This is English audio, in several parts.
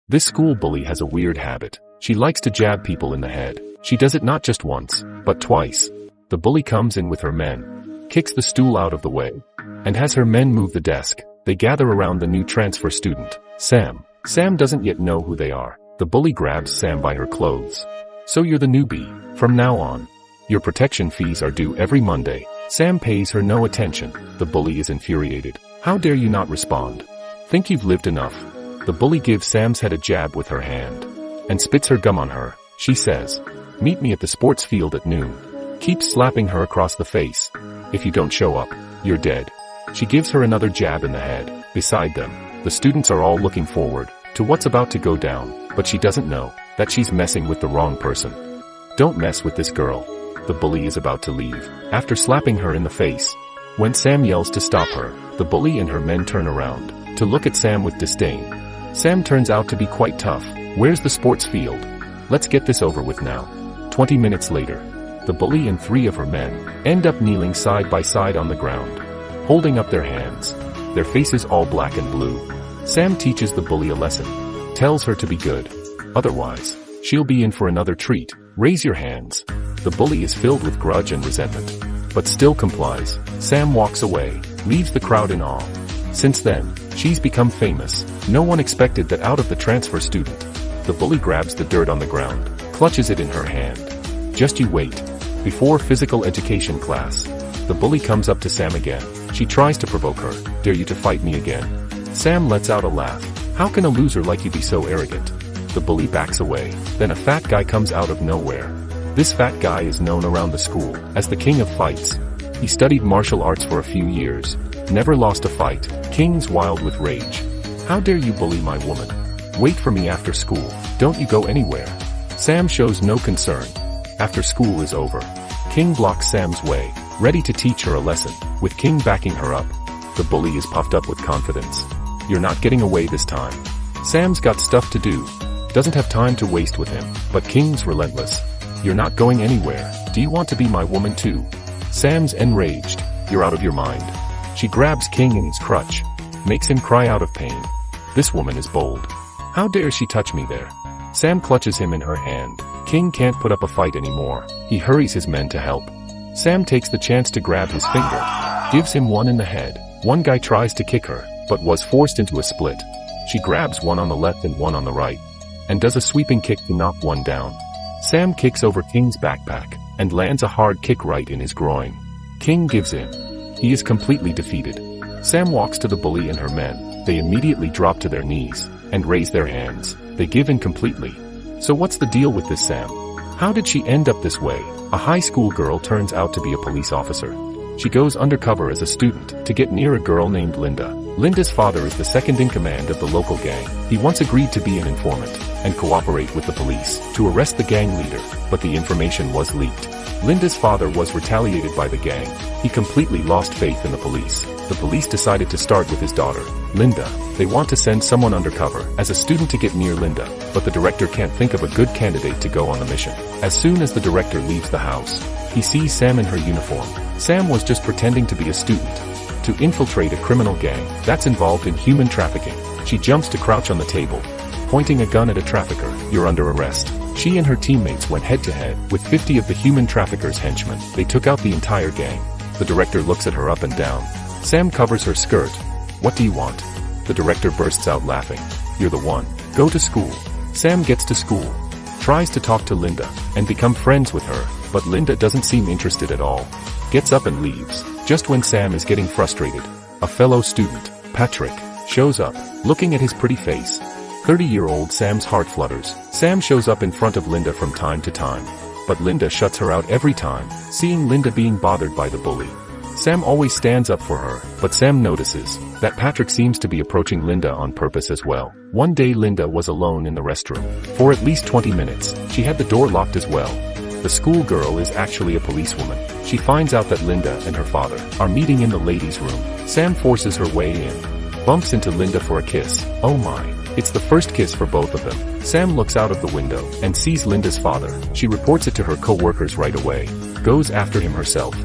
This school bully has a weird habit. She likes to jab people in the head. She does it not just once, but twice. The bully comes in with her men, kicks the stool out of the way, and has her men move the desk. They gather around the new transfer student, Sam. Sam doesn't yet know who they are. The bully grabs Sam by her clothes. So you're the newbie. From now on, your protection fees are due every Monday. Sam pays her no attention. The bully is infuriated. How dare you not respond? Think you've lived enough? The bully gives Sam's head a jab with her hand and spits her gum on her. She says, "Meet me at the sports field at noon." Keeps slapping her across the face. "If you don't show up, you're dead." She gives her another jab in the head. Beside them, the students are all looking forward to what's about to go down, but she doesn't know that she's messing with the wrong person. Don't mess with this girl. The bully is about to leave, after slapping her in the face. When Sam yells to stop her, the bully and her men turn around to look at Sam with disdain. Sam turns out to be quite tough. Where's the sports field? Let's get this over with now. 20 minutes later, the bully and 3 of her men end up kneeling side by side on the ground, holding up their hands, their faces all black and blue. Sam teaches the bully a lesson, tells her to be good. Otherwise, she'll be in for another treat. Raise your hands. The bully is filled with grudge and resentment, but still complies. Sam walks away, leaves the crowd in awe. Since then, she's become famous. No one expected that out of the transfer student. The bully grabs the dirt on the ground, clutches it in her hand. Just you wait. Before physical education class, the bully comes up to Sam again. She tries to provoke her. "Dare you to fight me again?" Sam lets out a laugh. "How can a loser like you be so arrogant?" The bully backs away. Then a fat guy comes out of nowhere. This fat guy is known around the school as the king of fights. He studied martial arts for a few years, never lost a fight. King's wild with rage. "How dare you bully my woman? Wait for me after school. Don't you go anywhere." Sam shows no concern. After school is over, King blocks Sam's way, ready to teach her a lesson. With King backing her up, the bully is puffed up with confidence. "You're not getting away this time." Sam's got stuff to do. Doesn't have time to waste with him, but King's relentless. "You're not going anywhere. Do you want to be my woman too?" Sam's enraged. "You're out of your mind." She grabs King in his crutch, makes him cry out of pain. This woman is bold. "How dare she touch me there?" Sam clutches him in her hand. King can't put up a fight anymore. He hurries his men to help. Sam takes the chance to grab his finger, gives him one in the head. One guy tries to kick her, but was forced into a split. She grabs one on the left and one on the right, and does a sweeping kick to knock one down. Sam kicks over King's backpack, and lands a hard kick right in his groin. King gives in. He is completely defeated. Sam walks to the bully and her men. They immediately drop to their knees, and raise their hands. They give in completely. So what's the deal with this Sam? How did she end up this way? A high school girl turns out to be a police officer. She goes undercover as a student to get near a girl named Linda. Linda's father is the second in command of the local gang. He once agreed to be an informant and cooperate with the police to arrest the gang leader, but the information was leaked. Linda's father was retaliated by the gang. He completely lost faith in the police. The police decided to start with his daughter, Linda. They want to send someone undercover as a student to get near Linda, but the director can't think of a good candidate to go on the mission. As soon as the director leaves the house, he sees Sam in her uniform. Sam was just pretending to be a student to infiltrate a criminal gang that's involved in human trafficking. She jumps to crouch on the table, pointing a gun at a trafficker. "You're under arrest." She and her teammates went head-to-head with 50 of the human traffickers' henchmen. They took out the entire gang. The director looks at her up and down. Sam covers her skirt. "What do you want?" The director bursts out laughing. "You're the one. Go to school." Sam gets to school, tries to talk to Linda, and become friends with her, but Linda doesn't seem interested at all. Gets up and leaves. Just when Sam is getting frustrated, a fellow student, Patrick, shows up, looking at his pretty face. 30-year-old Sam's heart flutters. Sam shows up in front of Linda from time to time, but Linda shuts her out every time, seeing Linda being bothered by the bully. Sam always stands up for her, but Sam notices that Patrick seems to be approaching Linda on purpose as well. One day Linda was alone in the restroom. For at least 20 minutes, she had the door locked as well. The schoolgirl is actually a policewoman. She finds out that Linda and her father are meeting in the ladies' room. Sam forces her way in, bumps into Linda for a kiss. Oh my. It's the first kiss for both of them. Sam looks out of the window and sees Linda's father. She reports it to her co-workers right away, goes after him herself.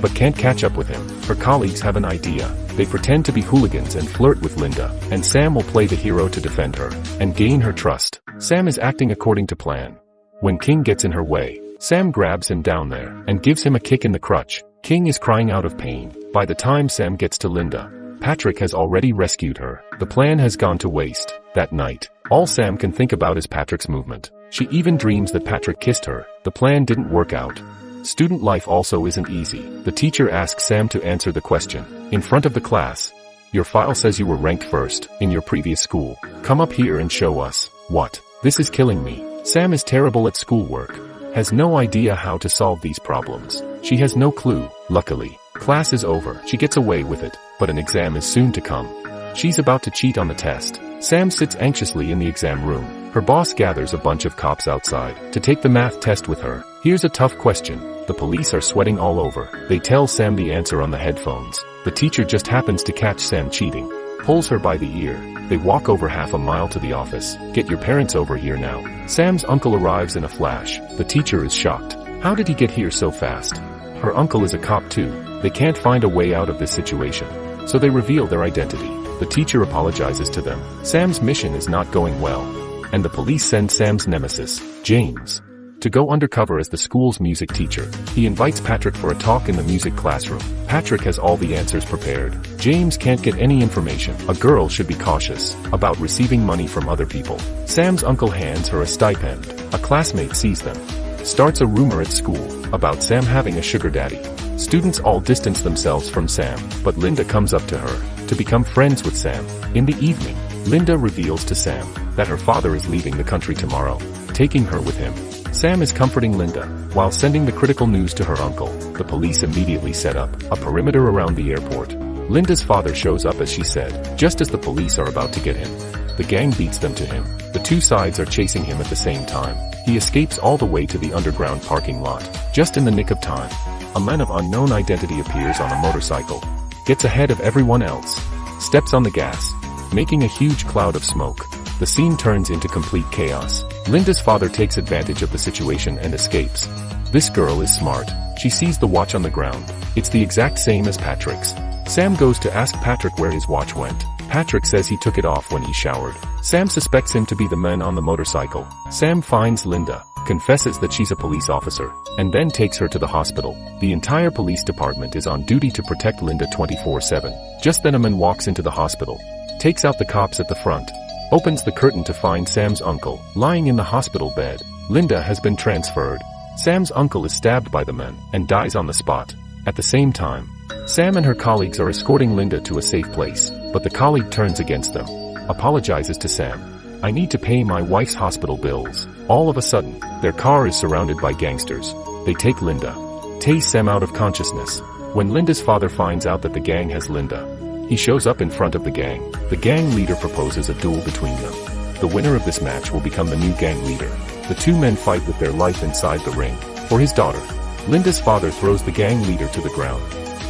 but can't catch up with him. Her colleagues have an idea. They pretend to be hooligans and flirt with Linda, and Sam will play the hero to defend her and gain her trust. Sam is acting according to plan. When King gets in her way, Sam grabs him down there and gives him a kick in the crotch. King is crying out of pain. By the time Sam gets to Linda, Patrick has already rescued her. The plan has gone to waste. That night, all Sam can think about is Patrick's movement. She even dreams that Patrick kissed her. The plan didn't work out. Student life also isn't easy. The teacher asks Sam to answer the question in front of the class. Your file says you were ranked first in your previous school. Come up here and show us. What? This is killing me. Sam is terrible at schoolwork. Has no idea how to solve these problems. She has no clue. Luckily, class is over. She gets away with it, but an exam is soon to come. She's about to cheat on the test. Sam sits anxiously in the exam room. Her boss gathers a bunch of cops outside to take the math test with her. Here's a tough question. The police are sweating all over. They tell Sam the answer on the headphones. The teacher just happens to catch Sam cheating. Pulls her by the ear. They walk over half a mile to the office. Get your parents over here now. Sam's uncle arrives in a flash. The teacher is shocked. How did he get here so fast? Her uncle is a cop too. They can't find a way out of this situation. So they reveal their identity. The teacher apologizes to them. Sam's mission is not going well. And the police send Sam's nemesis, James, to go undercover as the school's music teacher. He invites Patrick for a talk in the music classroom. Patrick has all the answers prepared. James can't get any information. A girl should be cautious about receiving money from other people. Sam's uncle hands her a stipend. A classmate sees them. Starts a rumor at school about Sam having a sugar daddy. Students all distance themselves from Sam, but Linda comes up to her to become friends with Sam. In the evening, Linda reveals to Sam that her father is leaving the country tomorrow, taking her with him. Sam is comforting Linda while sending the critical news to her uncle. The police immediately set up a perimeter around the airport. Linda's father shows up as she said, just as the police are about to get him. The gang beats them to him. The two sides are chasing him at the same time. He escapes all the way to the underground parking lot, just in the nick of time. A man of unknown identity appears on a motorcycle, gets ahead of everyone else, steps on the gas, making a huge cloud of smoke. The scene turns into complete chaos. Linda's father takes advantage of the situation and escapes. This girl is smart. She sees the watch on the ground. It's the exact same as Patrick's. Sam goes to ask Patrick where his watch went. Patrick says he took it off when he showered. Sam suspects him to be the man on the motorcycle. Sam finds Linda, confesses that she's a police officer, and then takes her to the hospital. The entire police department is on duty to protect Linda 24/7. Just then a man walks into the hospital, takes out the cops at the front, opens the curtain to find Sam's uncle lying in the hospital bed. Linda has been transferred. Sam's uncle is stabbed by the men and dies on the spot. At the same time, Sam and her colleagues are escorting Linda to a safe place, but the colleague turns against them, apologizes to Sam. I need to pay my wife's hospital bills. All of a sudden, their car is surrounded by gangsters. They take Linda, tase Sam out of consciousness. When Linda's father finds out that the gang has Linda, he shows up in front of the gang. The gang leader proposes a duel between them. The winner of this match will become the new gang leader. The two men fight with their life inside the ring for his daughter. Linda's father throws the gang leader to the ground,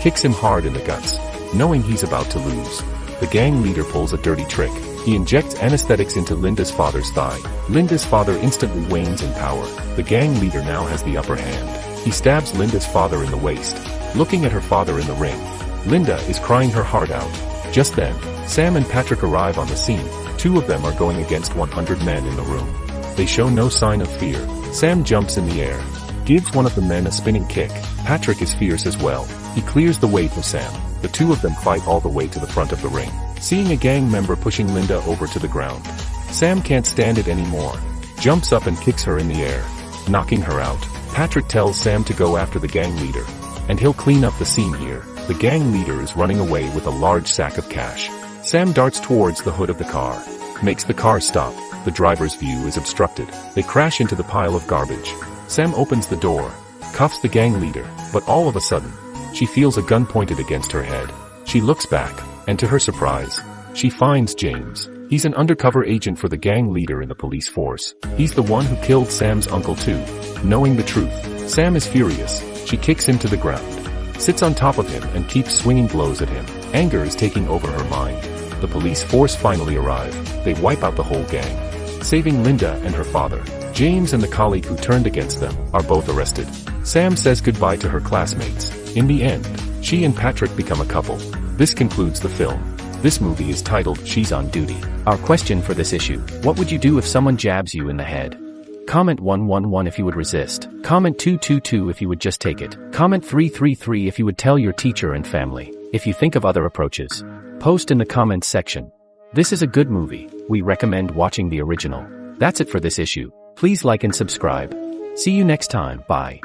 kicks him hard in the guts, knowing he's about to lose. The gang leader pulls a dirty trick. He injects anesthetics into Linda's father's thigh. Linda's father instantly wanes in power. The gang leader now has the upper hand. He stabs Linda's father in the waist. Looking at her father in the ring, Linda is crying her heart out. Just then, Sam and Patrick arrive on the scene. Two of them are going against 100 men in the room. They show no sign of fear. Sam jumps in the air, gives one of the men a spinning kick. Patrick is fierce as well. He clears the way for Sam. The two of them fight all the way to the front of the ring. Seeing a gang member pushing Linda over to the ground, Sam can't stand it anymore. Jumps up and kicks her in the air, knocking her out. Patrick tells Sam to go after the gang leader, and he'll clean up the scene here. The gang leader is running away with a large sack of cash. Sam darts towards the hood of the car, makes the car stop. The driver's view is obstructed. They crash into the pile of garbage. Sam opens the door, cuffs the gang leader, but all of a sudden, she feels a gun pointed against her head. She looks back, and to her surprise, she finds James. He's an undercover agent for the gang leader in the police force. He's the one who killed Sam's uncle too. Knowing the truth, Sam is furious. She kicks him to the ground, sits on top of him and keeps swinging blows at him. Anger is taking over her mind. The police force finally arrive. They wipe out the whole gang, saving Linda and her father. James and the colleague who turned against them are both arrested. Sam says goodbye to her classmates. In the end, she and Patrick become a couple. This concludes the film. This movie is titled She's on Duty. Our question for this issue: what would you do if someone jabs you in the head? Comment 111 if you would resist. Comment 222 if you would just take it. Comment 333 if you would tell your teacher and family. If you think of other approaches, post in the comments section. This is a good movie. We recommend watching the original. That's it for this issue. Please like and subscribe. See you next time. Bye.